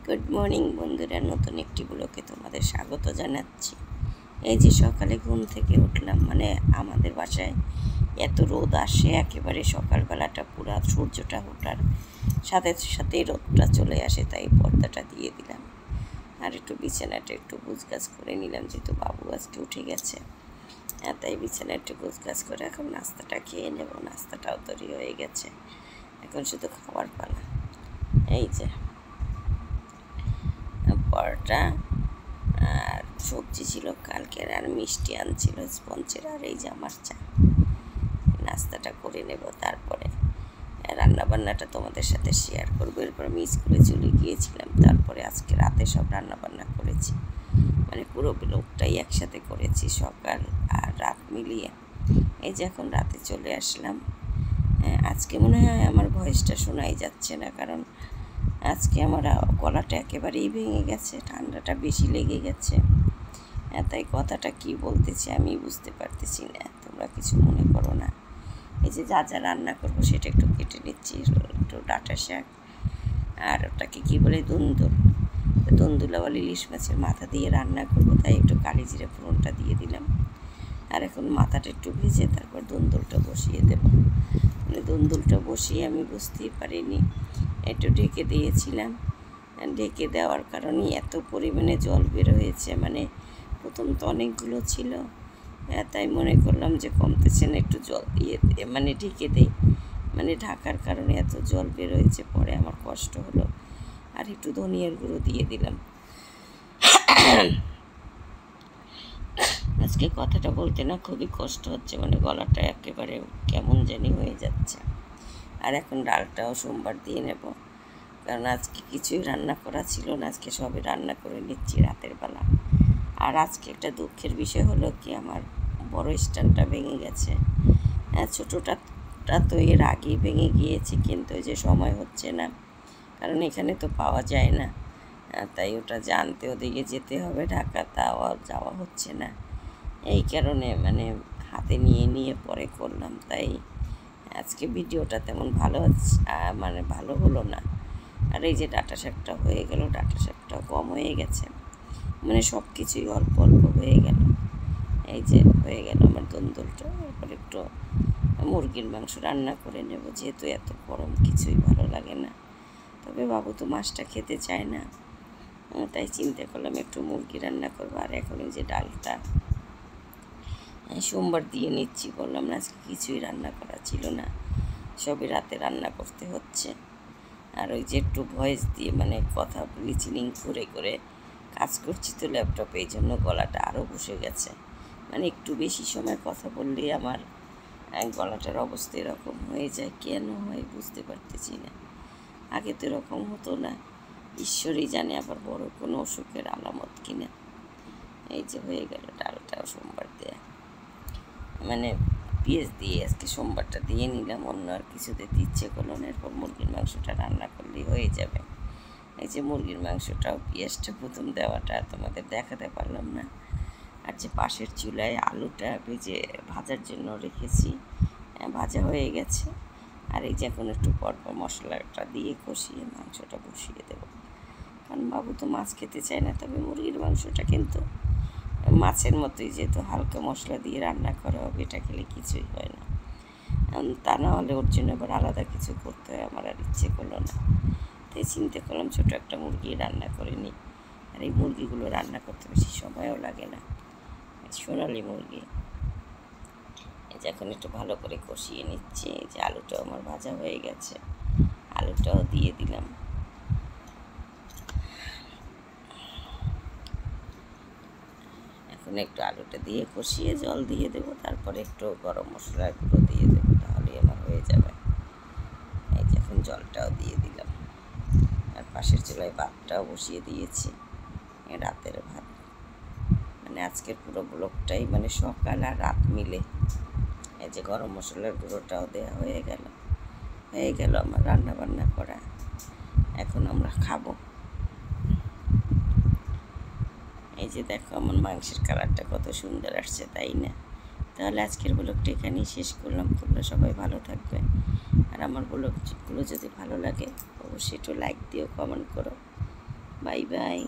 Good morning বন্ধুরা, নতুন একটি ব্লগে তোমাদের স্বাগত জানাচ্ছি। এই যে সকালে ঘুম থেকে উঠলাম, মানে আমাদের বাসায় এত রোদ আসে একেবারে সকালবেলাটা, পুরা সূর্যটা ওঠার সাথে সাথেই রোদটা চলে আসে, তাই পর্দাটা দিয়ে দিলাম আর একটু বিছানাটা একটু গুছগাছ করে নিলাম, যেহেতু বাবু আজকে উঠে গেছে। তাই বিছানা একটু গুছগাছ করে এখন নাস্তাটা খেয়ে নেব। নাস্তাটাও তৈরি হয়ে গেছে, এখন শুধু খাবার পালা। এই যে পরোটা আর সবজি ছিল কালকের, আর মিষ্টি আনছিল স্পঞ্জের, আর এই যে আমার চা। নাস্তাটা করে নেব, তারপরে রান্নাবান্নাটা তোমাদের সাথে শেয়ার করবো। এরপর আমি স্কুলে চলে গিয়েছিলাম, তারপরে আজকে রাতে সব রান্নাবান্না করেছি, মানে পুরো ব্লগটাই একসাথে করেছি, সকাল আর রাত মিলিয়ে। এই যে এখন রাতে চলে আসলাম। আজকে মনে হয় আমার ভয়েসটা শোনাই যাচ্ছে না, কারণ আজকে আমার গলাটা একেবারেই ভেঙে গেছে, ঠান্ডাটা বেশি লেগে গেছে। তাই কথাটা কি বলতেছি আমি বুঝতে পারতেছি না, তোমরা কিছু মনে করো না। এই যে যা যা রান্না করবো সেটা একটু কেটে নিচ্ছি। একটু ডাঁটা শাক, আর ওটাকে কী বলে, দুন্দুলা ইলিশ মাছের মাথা দিয়ে রান্না করবো, তাই একটু কালি জিরে ফোড়নটা দিয়ে দিলাম। আর এখন মাথাটা একটু ভেজে তারপর দুন্দুলটা বসিয়ে দেব। মানে দুন্দুলটা বসিয়ে আমি বুঝতেই পারিনি, একটু ঢেকে দিয়েছিলাম। ঢেকে দেওয়ার কারণে এত পরিমাণে জল বের হয়েছে, মানে প্রথম তো অনেকগুলো ছিল, তাই মনে করলাম যে কমতেছে না, একটু জল দিয়ে মানে ঢেকে দিই, মানে ঢাকার কারণে এত জল বের হয়েছে। পরে আমার কষ্ট হলো, আর একটু ধনিয়ার গুঁড়ো দিয়ে দিলাম। আজকে কথাটা বলতে না খুবই কষ্ট হচ্ছে, মানে গলাটা একেবারে কেমন জানি হয়ে যাচ্ছে। আর এখন ডালটাও সোমবার দিয়ে নেব, কারণ আজকে কিছুই রান্না করা ছিল না, আজকে সবই রান্না করে নিচ্ছি রাতের বেলা। আর আজকে একটা দুঃখের বিষয় হলো কি, আমার বড় স্ট্যান্ডটা ভেঙে গেছে। ছোটোটা তো এর আগেই ভেঙে গিয়েছে, কিন্তু ওই যে সময় হচ্ছে না, কারণ এখানে তো পাওয়া যায় না, তাই ওটা জানতে ওদিকে যেতে হবে ঢাকা, তাও যাওয়া হচ্ছে না। এই কারণে মানে হাতে নিয়ে পরে করলাম, তাই আজকে ভিডিওটা তেমন মানে ভালো হলো না। আর এই যে ডাঁটা শাকটা হয়ে গেল, ডাঁটা শাকটাও কম হয়ে গেছে, মানে সব কিছুই অল্প অল্প হয়ে গেল। এই যে হয়ে গেল আমার দুন্দুলটা। এরপর একটু মুরগির মাংস রান্না করে নেব, যেহেতু এত গরম কিছুই ভালো লাগে না। তবে বাবু তো মাছটা খেতে চায় না, তাই চিন্তা করলাম একটু মুরগি রান্না করবো। আর এখন এই যে ডালটা সোমবার দিয়ে নিচ্ছি, বললাম না আজকে কিছুই রান্না করা ছিল না, সবই রাতে রান্না করতে হচ্ছে। আর ওই যে একটু ভয়েস দিয়ে মানে কথা লিসেনিং করে করে কাজ করছি তো ল্যাপটপে, এই জন্য গলাটা আরও বসে গেছে। মানে একটু বেশি সময় কথা বললেই আমার গলাটার অবস্থা এরকম হয়ে যায়, কেন হয় বুঝতে পারতেছি না। আগে তো এরকম হতো না, ঈশ্বরই জানে, আবার বড় কোনো অসুখের আলামত কিনা। এই যে হয়ে গেল ডালটাও সোমবার দেয়া, মানে পেঁয়াজ দিয়ে আজকে সোমবারটা দিয়ে নিলাম, অন্য আর কিছু দিতে ইচ্ছে করলো না। এরপর মুরগির মাংসটা রান্না করলেই হয়ে যাবে। এই যে মুরগির মাংসটাও পেঁয়াজটা প্রথম দেওয়াটা তোমাদের দেখাতে পারলাম না। আর যে পাশের চুলায় আলুটা ভেজে ভাজার জন্য রেখেছি, ভাজা হয়ে গেছে। আর এই যে এখন একটু পরপর মশলাটা দিয়ে কষিয়ে মাংসটা বসিয়ে দেবো, কারণ বাবু তো মাছ খেতে চায় না। তবে মুরগির মাংসটা কিন্তু মাছের মতোই, যেহেতু হালকা মশলা দিয়ে রান্না করা হবে, এটা খেলে কিছুই হয় না। তা না হলে ওর জন্য আবার আলাদা কিছু করতে হয়, আমার আর ইচ্ছে করলো না, তাই চিন্তা করলাম ছোটো একটা মুরগি রান্না করে নিই। আর এই মুরগিগুলো রান্না করতে বেশি সময়ও লাগে না, সোনালি মুরগি। এই যে এখন একটু ভালো করে কষিয়ে নিচ্ছি। এই যে আলুটাও আমার ভাজা হয়ে গেছে, আলুটাও দিয়ে দিলাম। এখন একটু আলুটা দিয়ে কষিয়ে জল দিয়ে দেবো, তারপরে একটু গরম মশলার গুঁড়ো দিয়ে দেবো, তাহলেই আমার হয়ে যাবে। এই যে এখন জলটাও দিয়ে দিলাম, আর পাশের চুলায় ভাতটাও বসিয়ে দিয়েছি, রাতের ভাত। মানে আজকের পুরো ব্লগটাই মানে সকাল আর রাত মিলে। এই যে গরম মশলার গুঁড়োটাও দেওয়া হয়ে গেল আমার রান্না বান্না করা। এখন আমরা খাবো। এই যে দেখো আমার মাংসের কালারটা কত সুন্দর আসছে, তাই না? তাহলে আজকের ব্লগটা এখানেই শেষ করলাম। তোমরা সবাই ভালো থাকবে, আর আমার ব্লগগুলো যদি ভালো লাগে অবশ্যই একটু লাইক দিও, কমেন্ট করো। Bye bye.